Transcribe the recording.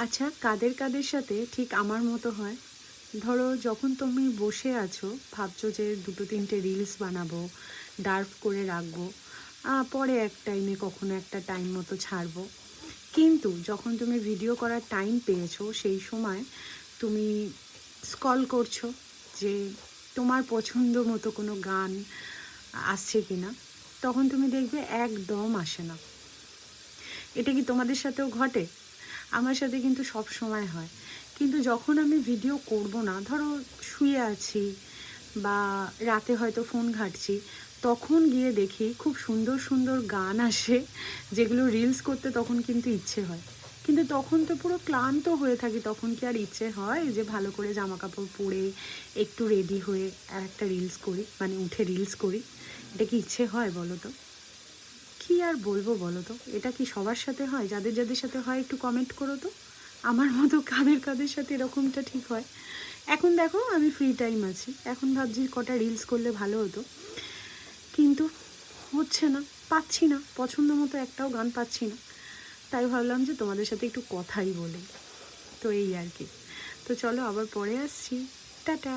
আচ্ছা, কাদের কাদের সাথে ঠিক আমার মতো হয়? ধরো যখন তুমি বসে আছো, ভাবছো যে 2-3টে রিলস বানাবো, ডার্ভ করে রাখবো, পরে এক টাইমে কখনো একটা টাইম মতো ছাড়বো। কিন্তু যখন তুমি ভিডিও করার টাইম পেয়েছো, সেই সময় তুমি স্ক্রল করছো যে তোমার পছন্দ মতো কোনো গান আসছে কি না, তখন তুমি দেখবে একদম আসে না। এটা কি তোমাদের সাথেও ঘটে? আমার সাথে কিন্তু সব সময় হয়। কিন্তু যখন আমি ভিডিও করব না, ধরো শুয়ে আছি বা রাতে হয়তো ফোন ঘাঁটছি, তখন গিয়ে দেখি খুব সুন্দর সুন্দর গান আসে, যেগুলো রিলস করতে তখন কিন্তু ইচ্ছে হয়। কিন্তু তখন তো পুরো ক্লান্ত হয়ে থাকি, তখন কি আর ইচ্ছে হয় যে ভালো করে জামা কাপড় পরে একটু রেডি হয়ে আর একটা রিলস করি, মানে উঠে রিলস করি? এটা কি ইচ্ছে হয় বলো তো? কি আর বলবো বলো তো, এটা কি সবার সাথে হয়? যাদের যাদের সাথে হয় একটু কমেন্ট করো তো, আমার মতো কাদের কাদের সাথে এরকমটা ঠিক হয়। এখন দেখো আমি ফ্রি টাইম আছি, এখন ভাবছি কটা রিলস করলে ভালো হতো, কিন্তু হচ্ছে না, পাচ্ছি না, পছন্দ মতো একটাও গান পাচ্ছি না। তাই ভাবলাম যে তোমাদের সাথে একটু কথাই বলি। তো এই আর কি। তো চলো আবার পরে আসছি। টাটা।